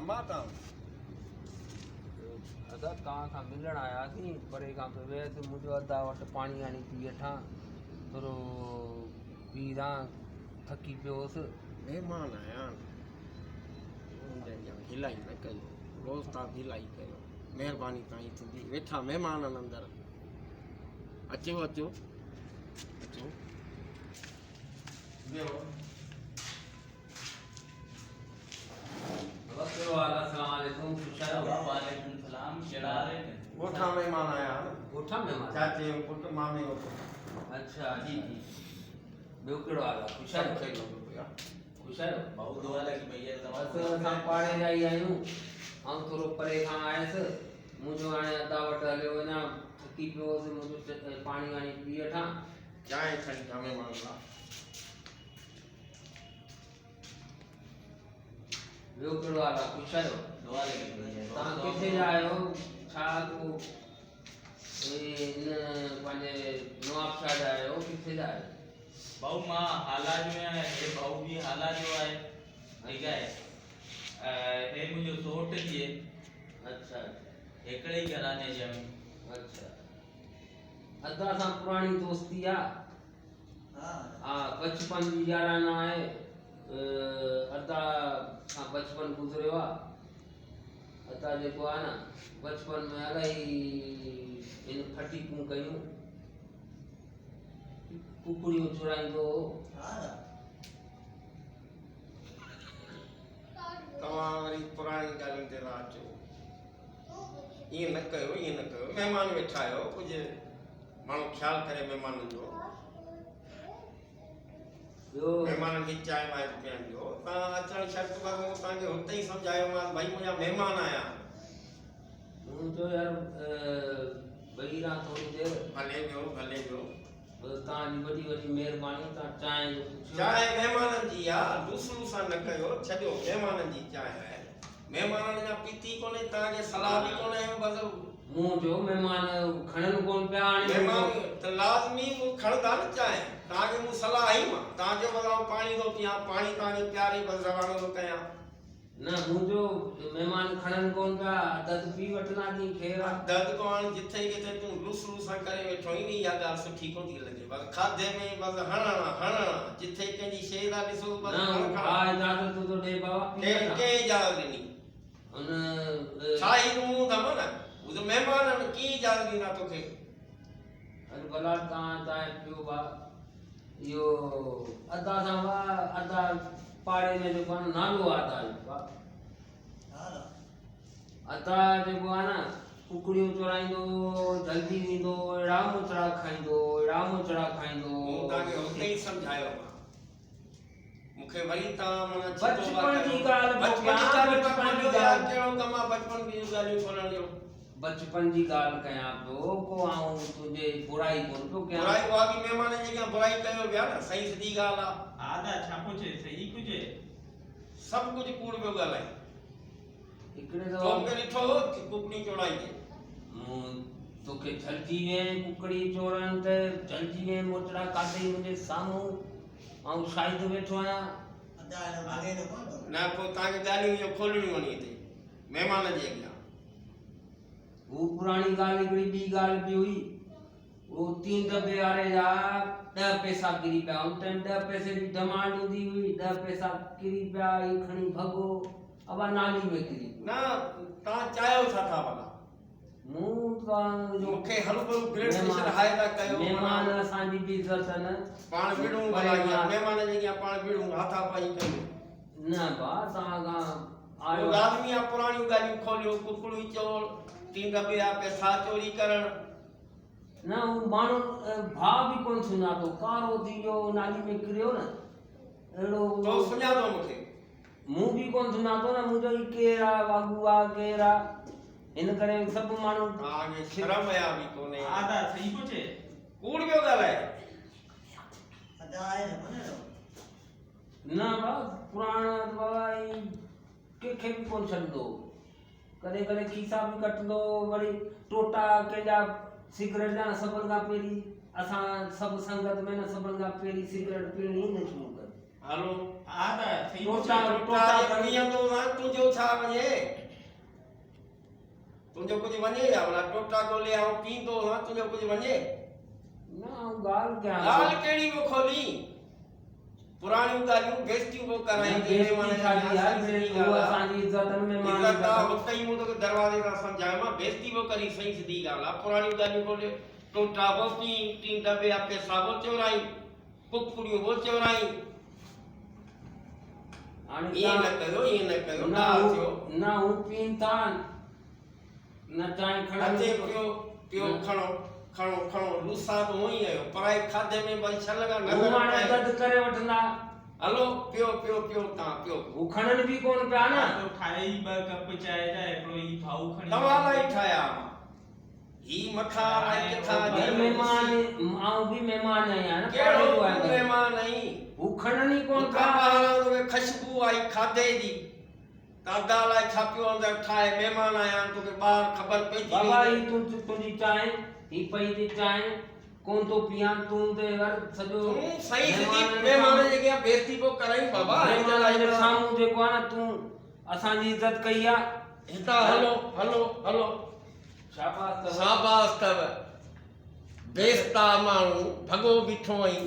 माता अदा कहाँ खां मिलण आयासीं परे खां पे वैसे मुंहिंजो अदा वटि पाणी आणी पी वेठा थोरो पी रहां थकी पियो हुउसि। मेहमान आया हिलाई न कयो रोज़ तव्हां हिलाई कयो महिरबानी तव्हांजी थींदी वेठा महिमान आहिनि अंदरि अचो अचो अचो वियो अस्सलाम वालेकुम वालेकुम सलाम कहिड़ा हाल आहिनि? ॻोठा महिमान आया ॻोठा महिमान चाचे जो पुटु मामे जो पुटु अच्छा जी जी ॿियो कहिड़ो हाल आहे ख़ुशि आहियो ख़ुशि आहियो भाऊ दुआ लगी भैया बसि असां पाड़े जा ई आहियूं ऐं थोरो परे खां आयसि मुंहिंजो हाणे अदा वटि हलियो वञा थकी पियो हुउसि मुंहिंजो पाणी वाणी पी वठां चांहि खणी था महिमान लाइ ॿियो कहिड़ो हाल आहे ख़ुशि आहियो दुआ लगी भैया तव्हां किथे जा आहियो छा को इन पंहिंजे नवाबशाह जा आहियो किथे जा आहियो भाऊ मां हाला जो आहियां हे भाऊ भी हाला जो आहे ठीक आहे हे मुंहिंजो सोट जी आहे अच्छा हिकिड़े ई घराने जी आहियूं अच्छा अदा सां पुराणी दोस्ती आहे हा बचपन जी याराना आहे अदा सां बचपन गुज़रियो आहे अदा जेको आहे न बचपन में इलाही इन फटीकूं कयूं कुकड़ियूं चुराईंदो हो तव्हां वरी पुराणी ॻाल्हियुनि ते था अचो ईअं न कयो महिमान वेठा आहियो कुझु माण्हू ख़्यालु करे महिमाननि जो ॿियो महिमाननि खे चांहि वांहि पीअणु ॾियो तव्हां अचणु शर्त करो तव्हांखे हुते ई सम्झायोमांसि भई मुंहिंजा महिमान आया मूं चयो यार वेही रहां थोरी देरि भले वियो तव्हांजी वॾी वॾी महिरबानी तव्हां चांहि जो पुछियो चांहि महिमाननि जी आहे लूसलू सां न कयो छॾियो महिमाननि जी चांहि आहे महिमाननि जा पीती कोन्हे तव्हांखे सलाह बि कोन्हे बसि मूं जो महिमान खणनि कोन पिया हाणे महिमान त लाज़मी मूं खणंदा न चांहि तव्हांखे मूं सलाह आई मां तव्हांजो बदिरां पाणी थो पियां पाणी तव्हांखे प्यारे बसि रवानो थो कयां न मुंहिंजो महिमान खणनि कोन पिया दद पी वठंदा थी खेर दर्द को हाणे जिथे किथे तूं लूसलू सां करे वेठो ई इहा ॻाल्हि सुठी कोन थी लॻे बसि खाधे में बसि हणणा जिथे कंहिंजी शइ था ॾिसो बसि इजाज़त तो ॾे बाबा कंहिं इजाज़त ॾिनी उन छा ई तूं अथव न उहो त महिमान आहिनि कीअं इजाज़त ॾींदा तोखे अरे भला तव्हां पियो बा इहो अदा सां वाह अदा पाड़े में जेको आहे नालो अदा जो अदा जेको आहे न कुकड़ियूं चुराईंदो जल्दी ईंदो अहिड़ा मुचड़ा खाईंदो मूं तव्हांखे हुते ई सम्झायो मां मूंखे वरी तव्हां माना बचपन जी ॻाल्हि कहिड़ो कमु आहे बचपन जी ॻाल्हियूं करण जो बचपन जी ॻाल्हि कयां पियो को आऊं तुंहिंजे बुराई कोन पियो कयां बुराई उहा बि महिमान जी का बुराई कयो विया न सही सिधी ॻाल्हि आहे आदा छा कुझु सही कुझु सभु कुझु कूड़ पियो ॻाल्हाए हिकिड़े तो दफ़ो मूंखे ॾिठो कुकड़ी चोराई मूं तोखे झलजी वे कुकड़ी चोरनि ते झलजी वे मोचड़ा काढे मुंहिंजे साम्हूं ऐं शायदि वेठो आहियां न पोइ तव्हांखे ॻाल्हियूं इहो खोलणियूं वञी हिते महिमान जे अॻियां हू पुराणी ॻाल्हि हिकिड़ी ॿी ॻाल्हि बि हुई वो 3 दॿे वारे जा 10 पैसा किरी पिया उन टाइम 10 पैसे जी डिमांड हूंदी हुई 10 पैसा किरी पिया ई खणी भॻो अब नाली में किरी न तव्हां चाहियो छा था भला मूं तव्हां जो मूंखे हलू भलू ब्लड प्रेशर हाई था कयो महिमान असांजी बि इज़त न पाण विड़ूं भला महिमान जे अॻियां पाण विड़ूं हाथापाई कयूं न बा तव्हां खां आयो आदमी आहे पुराणियूं ॻाल्हियूं खोलियो कुकड़ियूं चोर 3 दॿे जा पैसा चोरी करण न हू माण्हू भाउ बि कोन सुञातो कारो थी वियो नाली में किरियो न अहिड़ो तो सुञातो मूंखे मूं बि कोन सुञातो न मुंहिंजो ई केरु आहे वागू आहे केरु आहे हिन करे सभु माण्हू तव्हांखे शर्म आया बि कोन्हे आदा सही कुझु कूड़ पियो ॻाल्हाए न बा पुराणा बाबा ई कंहिंखे बि कोन छॾंदो कॾहिं कॾहिं खीसा बि कटंदो वरी टोटा कंहिंजा सिगरेट जा सभिनि खां पहिरीं असां सभु संगत में न सभिनि खां पहिरीं सिगरेट पीअणी न शुरू कर हलो हा त थी टोटा टोटा पीअंदो ना तुंहिंजो छा वञे तुंहिंजो कुझु वञे या भला टोटा ॻोल्हे आऊं पींदो ना तुंहिंजो कुझु वञे ना गाल क्या ॻाल्हि कहिड़ी वो खोली पुराणियूं ॻाल्हियूं बेइज्तियूं वो कराईंदी बेइज्जती खाली यार वो असांजी इज्जत में मान इज्जत आ हुते ई मूं तोखे दरवाज़े तां सम्झायो मां बेइज्ती वो करी सही सिधी ॻाल्हि आहे पुराणियूं ॻाल्हियूं खोले टोटा वो पी 3 दॿे पैसा वो चोराई कुकड़ियूं वो चोराई ये न कयो ना ना हूं पीन था न चाहे खड़ा अचे पियो खणो लूसा तो ही आयो पराई खाधे में वरी छल लगा वो माने दद करे वठंदा हलो पियो ता पियो वो खणन भी कोन पिया ना तो ठाए ई ब कप चाय जा हिकिड़ो ई भाऊ खणी तव्हां लाइ ठाया ही मखा लाइ किथा घर मेहमान आऊं भी मेहमान आया ना केड़ो पाड़े जो आया मेहमान नहीं वो खणन ही कोन का पिया बाहर तो खुशबू आई खाधे दी दादा लाइ छापियो अंदर ठाए मेहमान आया तोखे बाहर खबर पई बाबा ही तुझी चाय ही पई थी चाय कौन तो पिया तू ते घर सजो सही सिधी मेहमान जे के बेइज्ती को कराई बाबा मेहमान जे सामू जेको आ ना तू असांजी इज्जत कई आ हिता हलो शाबाश शाबाश तव बेइज्ता माण्हू भगो बीठो आई